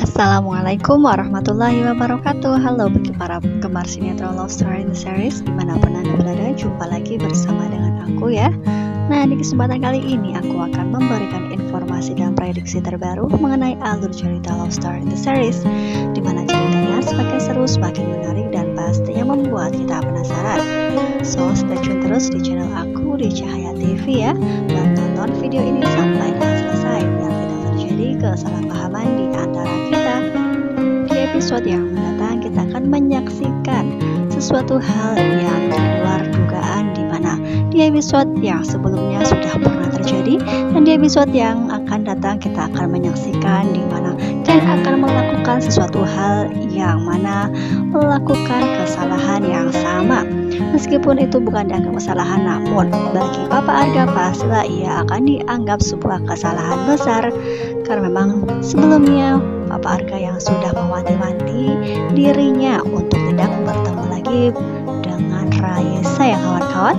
Assalamualaikum warahmatullahi wabarakatuh. Halo bagi para penggemar sinetron Love Story in the Series dimanapun Anda berada, jumpa lagi bersama dengan aku ya. Nah, di kesempatan kali ini aku akan memberikan informasi dan prediksi terbaru mengenai alur cerita Love Story in the Series, dimana ceritanya semakin seru, semakin menarik, dan pastinya membuat kita penasaran. So, stay tune terus di channel aku di Cahaya TV ya, dan tonton video ini sampai selesai biar tidak terjadi kesalahpahaman di antara kita. Di episode yang mendatang kita akan menyaksikan sesuatu hal yang di luar dugaan, di mana di episode yang sebelumnya sudah pernah terjadi, dan di episode yang akan datang kita akan menyaksikan di mana Ken akan melakukan sesuatu hal yang mana melakukan kesalahan yang sama. Meskipun itu bukan dianggap kesalahan, namun bagi Papa Arga pastilah ia akan dianggap sebuah kesalahan besar, karena memang sebelumnya Papa Arga yang sudah mewanti-wanti dirinya untuk tidak bertemu lagi dengan Raisa ya kawan-kawan.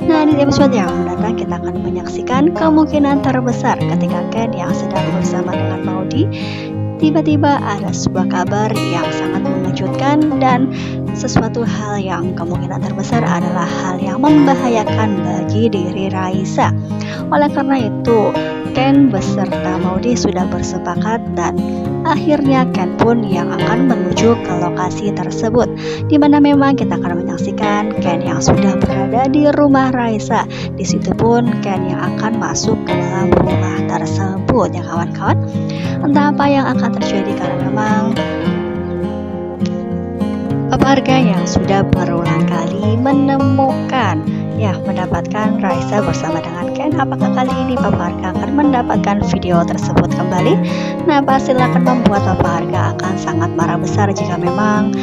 Nah, di episode yang mendatang kita akan menyaksikan kemungkinan terbesar ketika Ken yang sedang bersama dengan Maudie, tiba-tiba ada sebuah kabar yang sangat mengejutkan, dan sesuatu hal yang kemungkinan terbesar adalah hal yang membahayakan bagi diri Raisa. Oleh karena itu, Ken beserta Maudie sudah bersepakat, dan akhirnya Ken pun yang akan menuju ke lokasi tersebut, di mana memang kita akan menyaksikan Ken yang sudah berada di rumah Raisa. Di situ pun Ken yang akan masuk ke dalam rumah tersebut ya kawan-kawan. Entah apa yang akan terjadi, karena memang Papa Arga yang sudah berulang kali mendapatkan Raisa bersama dengan Ken. Apakah kali ini Papa Arga akan mendapatkan video tersebut kembali? Nah, pastilah akan membuat Papa Arga akan sangat marah besar jika memang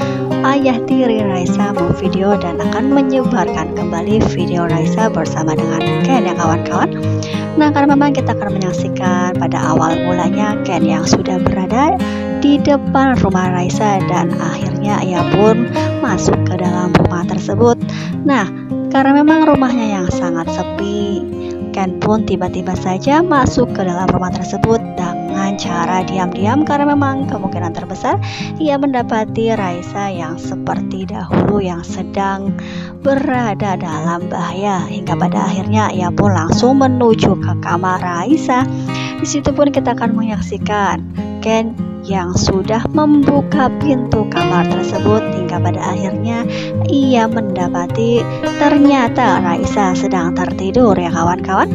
ayah tiri Raisa memvideo dan akan menyebarkan kembali video Raisa bersama dengan Ken ya kawan-kawan. Nah, karena memang kita akan menyaksikan pada awal mulanya Ken yang sudah berada di depan rumah Raisa, dan akhirnya ia pun masuk ke dalam rumah tersebut. Nah, karena memang rumahnya yang sangat sepi, Ken pun tiba-tiba saja masuk ke dalam rumah tersebut dengan cara diam-diam, karena memang kemungkinan terbesar ia mendapati Raisa yang seperti dahulu yang sedang berada dalam bahaya, hingga pada akhirnya ia pun langsung menuju ke kamar Raisa. Di situ pun kita akan menyaksikan Ken yang sudah membuka pintu kamar tersebut, hingga pada akhirnya ia mendapati ternyata Raisa sedang tertidur ya kawan-kawan.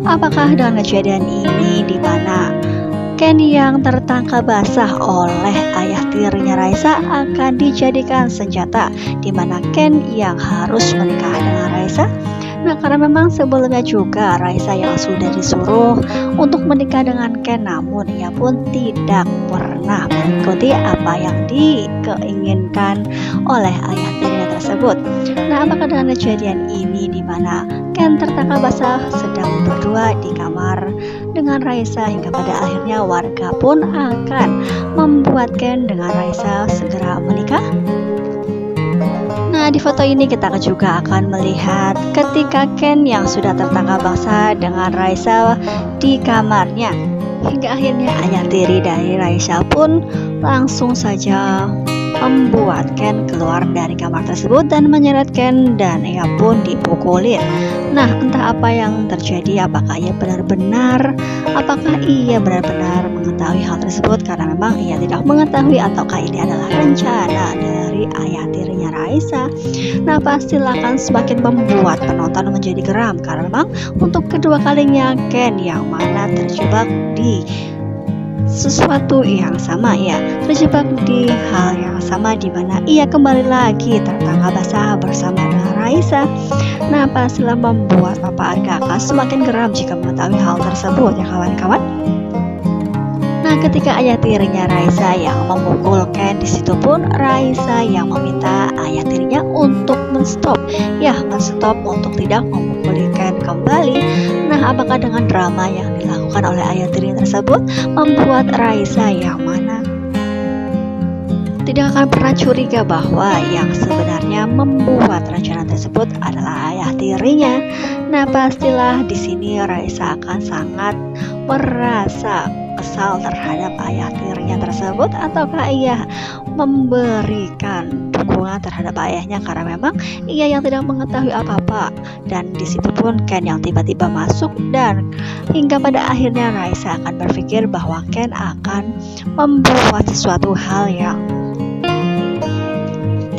Apakah dengan kejadian ini di mana Ken yang tertangkap basah oleh ayah tirinya Raisa akan dijadikan senjata, di mana Ken yang harus menikah dengan Raisa? Nah, karena memang sebelumnya juga Raisa yang sudah disuruh untuk menikah dengan Ken, namun ia pun tidak pernah mengikuti apa yang dikeinginkan oleh ayah tirinya tersebut. Nah, apakah dengan kejadian ini di mana Ken tertangkap basah sedang berdua di kamar dengan Raisa, hingga pada akhirnya warga pun akan membuat Ken dengan Raisa segera menikah? Nah, di foto ini kita juga akan melihat ketika Ken yang sudah tertangkap basah dengan Raisa di kamarnya, hingga akhirnya ayah tiri dari Raisa pun langsung saja membuat Ken keluar dari kamar tersebut dan menyeret Ken, dan ia pun dipukulin. Nah, entah apa yang terjadi, apakah ia benar-benar mengetahui hal tersebut, karena memang ia tidak mengetahui ataukah ini adalah rencana dari ayah tirinya Raisa. Nah, pastilah akan semakin membuat penonton menjadi geram, karena memang untuk kedua kalinya Ken yang mana terjebak di sesuatu yang sama ya, terjebak di hal yang sama, di mana ia kembali lagi tertangkap basah bersama dengan Raisa. Nah, pastilah membuat Papa Arga akan semakin geram jika mengetahui hal tersebut ya kawan-kawan. Nah, ketika ayah tirinya Raisa yang memukul Ken, di situ pun Raisa yang meminta ayah tirinya untuk menstop untuk tidak memukuli Ken kembali. Nah, apakah dengan drama yang dilakukan oleh ayah tiri tersebut membuat Raisa yang mana tidak akan pernah curiga bahwa yang sebenarnya membuat rencana tersebut adalah ayah tirinya? Nah, pastilah di sini Raisa akan sangat merasa kesal terhadap ayah tirinya tersebut, ataukah ia memberikan dukungan terhadap ayahnya karena memang ia yang tidak mengetahui apa-apa. Dan disitu pun Ken yang tiba-tiba masuk, dan hingga pada akhirnya Raisa akan berpikir bahwa Ken akan membuat sesuatu hal yang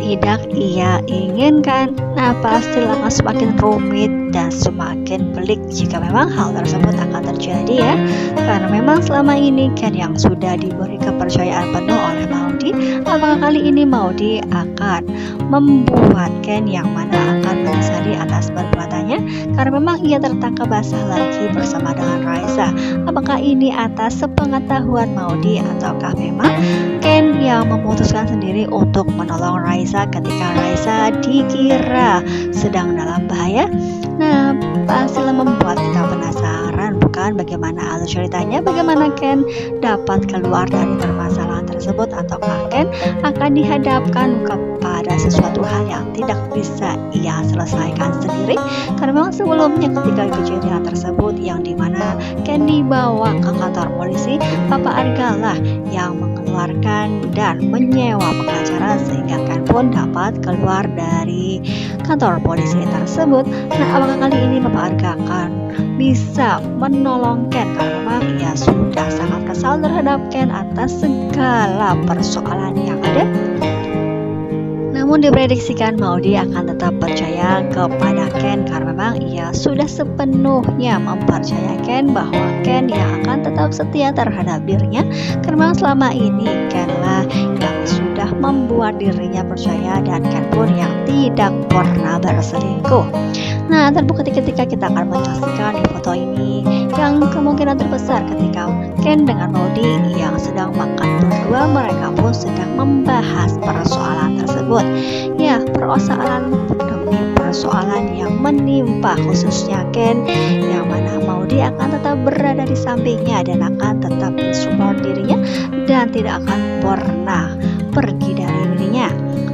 tidak ia inginkan. Nah, pastilah akan semakin rumit dan semakin pelik jika memang hal tersebut akan terjadi ya. Karena memang selama ini Ken yang sudah diberi kepercayaan penuh oleh Maudie, apakah kali ini Maudie akan membuat Ken yang mana akan menyesali atas perbuatannya karena memang ia tertangkap basah lagi bersama dengan Raisa. Apakah ini atas sepengetahuan Maudie ataukah memang Ken yang memutuskan sendiri untuk menolong Raisa ketika Raisa dikira sedang dalam bahaya? Nah, pastilah membuat kita penasaran, bukan, bagaimana alur ceritanya, bagaimana Ken dapat keluar dari permasalahan tersebut, ataukah Ken akan dihadapkan kepada sesuatu hal yang tidak bisa ia selesaikan sendiri. Karena memang sebelumnya ketika kejadian tersebut yang dimana Ken dibawa ke kantor polisi, Papa Arga lah yang mengeluarkan dan menyewa pengacara sehingga Ken pun dapat keluar dari kantor polisi tersebut. Nah, apakah kali ini Papa Arga akan bisa menolong Ken karena memang ia sudah sangat kesal terhadap Ken atas segala persoalan yang ada? Namun diprediksikan Maudie akan tetap percaya kepada Ken karena memang ia sudah sepenuhnya mempercayai Ken bahwa Ken yang akan tetap setia terhadap dirinya karena memang selama ini Ken lah yang sudah membuat dirinya percaya dan Ken pun yang tidak pernah berselingkuh. Nah, terbukti ketika kita akan menyaksikan di foto ini yang kemungkinan terbesar ketika Ken dengan Maudie yang sedang makan berdua, mereka pun sedang membahas persoalan tersebut. Ya, persoalan demi persoalan yang menimpa khususnya Ken, yang mana Maudie akan tetap berada di sampingnya dan akan tetap mensupport dirinya dan tidak akan pernah pergi dari dirinya.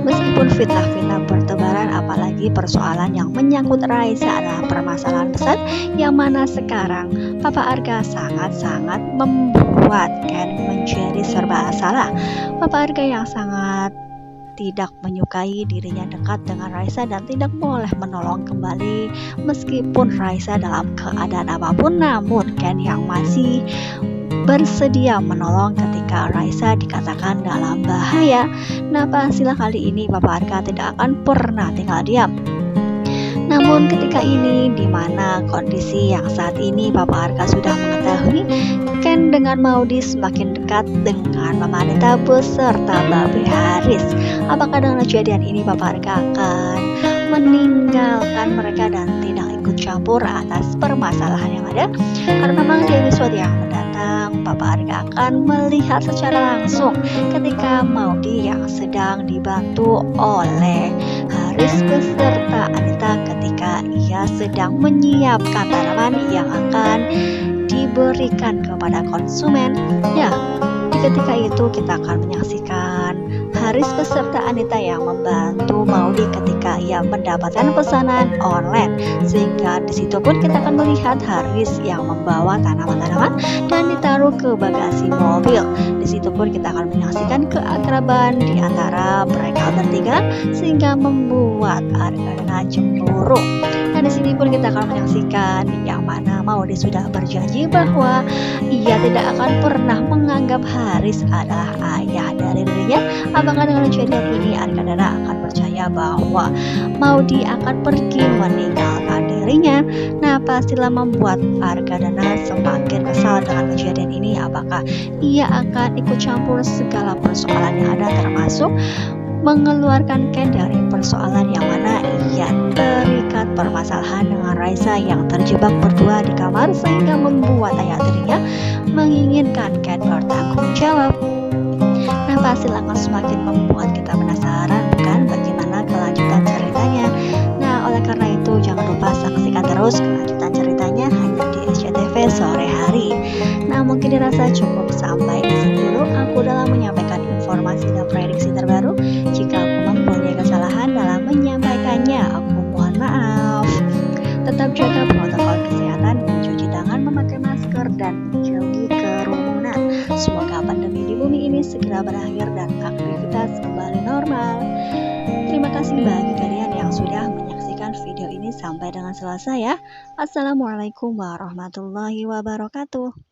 Meskipun fitnah-fitnah bertebaran, apalagi persoalan yang menyangkut Raisa adalah permasalahan besar yang mana sekarang Papa Arga sangat-sangat membuat Ken menjadi serba salah. Papa Arga yang sangat tidak menyukai dirinya dekat dengan Raisa dan tidak boleh menolong kembali meskipun Raisa dalam keadaan apapun, namun Ken yang masih bersedia menolong ketika Raisa dikatakan dalam bahaya. Nah, pastilah kali ini Papa Arga tidak akan pernah tinggal diam. Namun ketika ini di mana kondisi yang saat ini Papa Arga sudah mengetahui Ken dengan Maudie semakin dekat dengan Mama Anita beserta Babe Haris. Apakah dengan kejadian ini Papa Arga akan meninggalkan mereka dan tidak ikut campur atas permasalahan yang ada? Karena memang di episode yang mendatang Papa Arga akan melihat secara langsung ketika Maudie yang sedang dibantu oleh Haris beserta Anita ketika ia sedang menyiapkan tanaman yang akan diberikan kepada konsumen. Ya, ketika itu kita akan menyaksikan Haris beserta Anita yang membantu Maudie ketika ia mendapatkan pesanan online, sehingga disitu pun kita akan melihat Haris yang membawa tanaman-tanaman dan ditaruh ke bagasi mobil. Disitu pun kita akan menyaksikan keakraban di antara mereka bertiga sehingga membuat Arga cemburu. Nah, di sini pun kita akan menyaksikan yang mana Maudie sudah berjanji bahwa ia tidak akan pernah menganggap Haris adalah ayah dari dirinya. Apakah dengan kejadian ini Arga akan percaya bahwa Maudie akan pergi meninggalkan dirinya? Nah, pastilah membuat Arga semakin kesal dengan kejadian ini. Apakah ia akan ikut campur segala persoalan yang ada, termasuk mengeluarkan Ken dari persoalan yang mana ia terikat permasalahan dengan Raisa yang terjebak berdua di kamar sehingga membuat ayah tirinya menginginkan Ken bertanggung jawab. Nah, pastilah akan semakin membuat kita penasaran, bukan, bagaimana kelanjutan ceritanya. Nah, oleh karena itu jangan lupa saksikan terus kelanjutan ceritanya hanya di SCTV sore hari. Nah, mungkin dirasa cukup sampai di sini dulu aku dalam menyampaikan informasi dan prediksi terbaru. Jika aku mempunyai kesalahan dalam menyampaikannya, aku mohon maaf. Tetap jaga protokol kesehatan, mencuci tangan, memakai masker, dan menjauhi kerumunan. segera berakhir dan aktivitas kembali normal. Terima kasih bagi kalian yang sudah menyaksikan video ini sampai dengan selesai ya. Assalamualaikum warahmatullahi wabarakatuh.